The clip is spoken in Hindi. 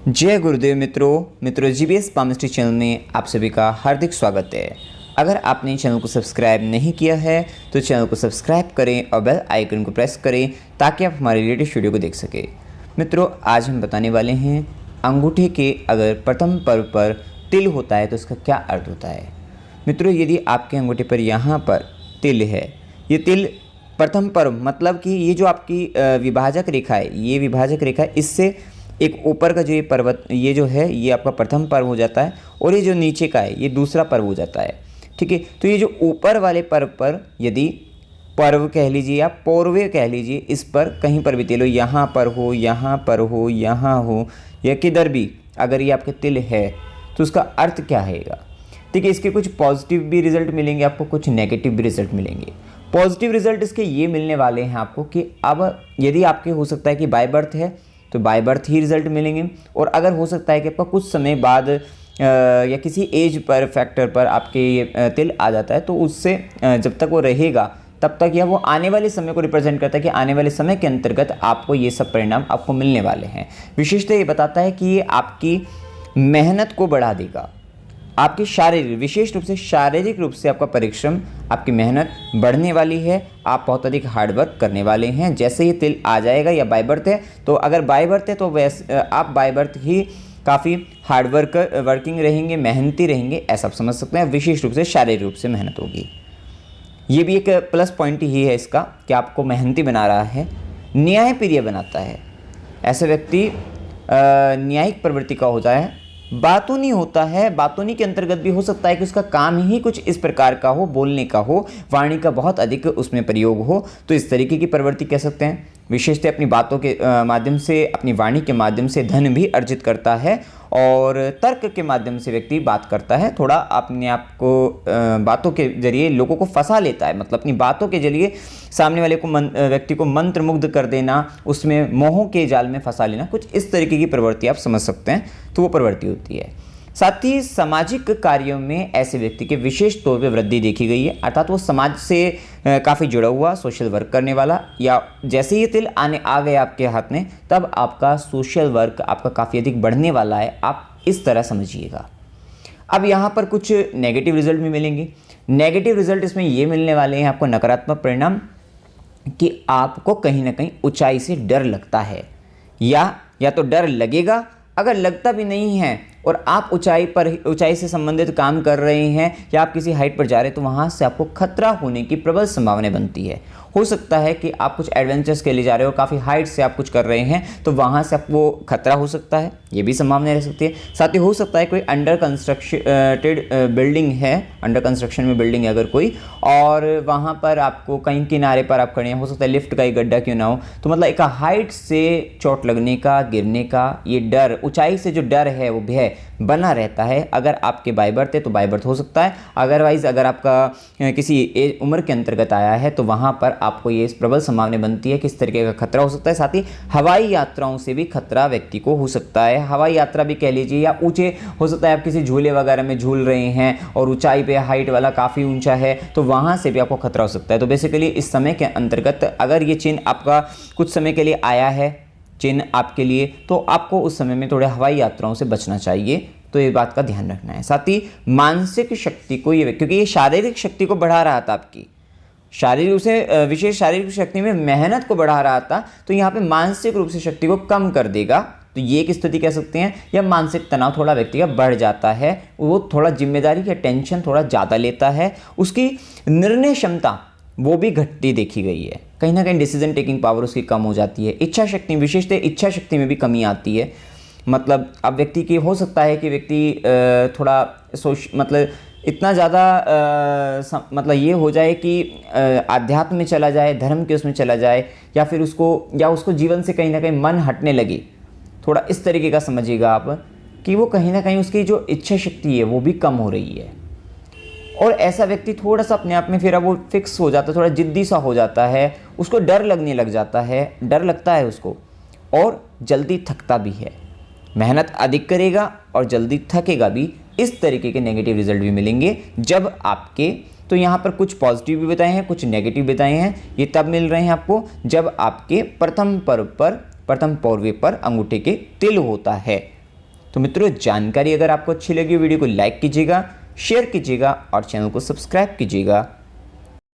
जय गुरुदेव मित्रों जीबीएस पामिस्ट्री चैनल में आप सभी का हार्दिक स्वागत है। अगर आपने चैनल को सब्सक्राइब नहीं किया है तो चैनल को सब्सक्राइब करें और बेल आइकन को प्रेस करें ताकि आप हमारे लेटेस्ट वीडियो को देख सकें। मित्रों, आज हम बताने वाले हैं अंगूठे के अगर प्रथम पर्व पर तिल होता है तो इसका क्या अर्थ होता है। मित्रों, यदि आपके अंगूठे पर यहाँ पर तिल है, ये तिल प्रथम पर्व मतलब कि ये जो आपकी विभाजक रेखा है, ये विभाजक रेखा है, इससे एक ऊपर का जो ये पर्वत ये जो है ये आपका प्रथम पर्व हो जाता है और ये जो नीचे का है ये दूसरा पर्व हो जाता है। ठीक है, तो ये जो ऊपर वाले पर्व पर यदि पर्व कह लीजिए या पौरवे कह लीजिए, इस पर कहीं पर भी तिल हो, यहाँ पर हो, यहाँ पर हो, यहाँ हो या किधर भी अगर ये आपके तिल है तो उसका अर्थ क्या रहेगा। ठीक है, इसके कुछ पॉजिटिव भी रिजल्ट मिलेंगे आपको, कुछ नेगेटिव भी रिजल्ट मिलेंगे। पॉजिटिव रिजल्ट इसके ये मिलने वाले हैं आपको कि अब यदि आपके हो सकता है कि बाय बर्थ है तो बाय बर्थ ही रिजल्ट मिलेंगे, और अगर हो सकता है कि आपका कुछ समय बाद या किसी एज पर फैक्टर पर आपके ये तिल आ जाता है तो उससे जब तक वो रहेगा तब तक या वो आने वाले समय को रिप्रेजेंट करता है कि आने वाले समय के अंतर्गत आपको ये सब परिणाम आपको मिलने वाले हैं। विशेषतः ये बताता है कि ये आपकी मेहनत को बढ़ा देगा, आपकी शारीरिक विशेष रूप से शारीरिक रूप से आपका परिश्रम, आपकी मेहनत बढ़ने वाली है। आप बहुत अधिक हार्डवर्क करने वाले हैं जैसे ये तिल आ जाएगा। या बाय बर्थ है तो अगर बाय बर्थ है तो वैसे आप बाय बर्थ ही काफ़ी वर्किंग रहेंगे, मेहनती रहेंगे, ऐसा आप समझ सकते हैं। विशेष रूप से शारीरिक रूप से मेहनत होगी। ये भी एक प्लस पॉइंट ही है इसका कि आपको मेहनती बना रहा है, न्यायप्रिय बनाता है। ऐसे व्यक्ति न्यायिक प्रवृत्ति का होता है, बातूनी होता है। बातूनी के अंतर्गत भी हो सकता है कि उसका काम ही कुछ इस प्रकार का हो, बोलने का हो, वाणी का बहुत अधिक उसमें प्रयोग हो, तो इस तरीके की प्रवृत्ति कह सकते हैं। विशेषतः अपनी बातों के माध्यम से, अपनी वाणी के माध्यम से धन भी अर्जित करता है और तर्क के माध्यम से व्यक्ति बात करता है। थोड़ा अपने आप को बातों के जरिए लोगों को फंसा लेता है, मतलब अपनी बातों के जरिए सामने वाले को व्यक्ति को मंत्रमुग्ध कर देना, उसमें मोहों के जाल में फंसा लेना, कुछ इस तरीके की प्रवृत्ति आप समझ सकते हैं। तो वो प्रवृत्ति होती है। साथ ही सामाजिक कार्यों में ऐसे व्यक्ति के विशेष तौर पे वृद्धि देखी गई है, अर्थात वो समाज से काफ़ी जुड़ा हुआ, सोशल वर्क करने वाला, या जैसे ये तिल आ गए आपके हाथ में तब आपका सोशल वर्क आपका काफ़ी अधिक बढ़ने वाला है, आप इस तरह समझिएगा। अब यहाँ पर कुछ नेगेटिव रिजल्ट भी मिलेंगे। नेगेटिव रिजल्ट इसमें ये मिलने वाले हैं आपको नकारात्मक परिणाम कि आपको कहीं ना कहीं ऊंचाई से डर लगता है, या तो डर लगेगा। अगर लगता भी नहीं है और आप ऊंचाई से संबंधित काम कर रहे हैं या आप किसी हाइट पर जा रहे हैं तो वहाँ से आपको खतरा होने की प्रबल संभावना बनती है। हो सकता है कि आप कुछ एडवेंचर्स के लिए जा रहे हो, काफ़ी हाइट से आप कुछ कर रहे हैं तो वहाँ से आपको खतरा हो सकता है, ये भी संभावना रह सकती है। साथ ही हो सकता है कोई अंडर कंस्ट्रक्टेड बिल्डिंग है, अंडर कंस्ट्रक्शन में बिल्डिंग है अगर कोई, और वहाँ पर आपको कहीं किनारे पर आप खड़े हैं, हो सकता है लिफ्ट का ही गड्ढा क्यों ना हो, तो मतलब एक हाइट से चोट लगने का, गिरने का ये डर, ऊंचाई से जो डर है वो भय बना रहता है। अगर आपके बाय बर्थ है तो बाय बर्थ हो सकता है, अदरवाइज अगर आपका किसी उम्र के अंतर्गत आया है तो वहाँ पर आपको ये प्रबल संभावना बनती है कि इस तरीके का खतरा हो सकता है। साथ ही हवाई यात्राओं से भी खतरा व्यक्ति को हो सकता है। हवाई यात्रा भी कह लीजिए, या ऊंचे हो सकता है आप किसी झूले वगैरह में झूल रहे हैं और ऊंचाई पे हाइट वाला काफ़ी ऊंचा है तो वहाँ से भी आपको खतरा हो सकता है। तो बेसिकली इस समय के अंतर्गत अगर ये चिन्ह आपका कुछ समय के लिए आया है, चिन्ह आपके लिए, तो आपको उस समय में थोड़े हवाई यात्राओं से बचना चाहिए, तो ये बात का ध्यान रखना है। साथ ही मानसिक शक्ति को ये, क्योंकि ये शारीरिक शक्ति को बढ़ा रहा था, आपकी शारीरिक रूप से विशेष शारीरिक शक्ति में मेहनत को बढ़ा रहा था, तो यहाँ पे मानसिक रूप से शक्ति को कम कर देगा। तो ये एक स्थिति कह सकते हैं। या मानसिक तनाव थोड़ा व्यक्ति का बढ़ जाता है, वो थोड़ा जिम्मेदारी या टेंशन थोड़ा ज़्यादा लेता है, उसकी निर्णय क्षमता वो भी घटती देखी गई है। कहीं ना कहीं डिसीजन टेकिंग पावर उसकी कम हो जाती है। इच्छा शक्ति, विशेषतः इच्छा शक्ति में भी कमी आती है। मतलब अब व्यक्ति की हो सकता है कि व्यक्ति थोड़ा मतलब इतना ज़्यादा मतलब ये हो जाए कि आध्यात्म में चला जाए, धर्म के उसमें चला जाए, या फिर उसको जीवन से कहीं ना कहीं मन हटने लगे। थोड़ा इस तरीके का समझिएगा आप कि वो कहीं ना कहीं उसकी जो इच्छा शक्ति है वो भी कम हो रही है, और ऐसा व्यक्ति थोड़ा सा अपने आप में फिर अब वो फिक्स हो जाता है, थोड़ा जिद्दी सा हो जाता है, उसको डर लगने लग जाता है, डर लगता है उसको, और जल्दी थकता भी है। मेहनत अधिक करेगा और जल्दी थकेगा भी। इस तरीके के नेगेटिव रिजल्ट भी मिलेंगे जब आपके, तो यहाँ पर कुछ पॉजिटिव भी बताए हैं, कुछ नेगेटिव बताए हैं। ये तब मिल रहे हैं आपको जब आपके प्रथम पौरवे पर अंगूठे के तिल होता है। तो मित्रों, जानकारी अगर आपको अच्छी लगी वीडियो को लाइक कीजिएगा, शेयर कीजिएगा और चैनल को सब्सक्राइब कीजिएगा।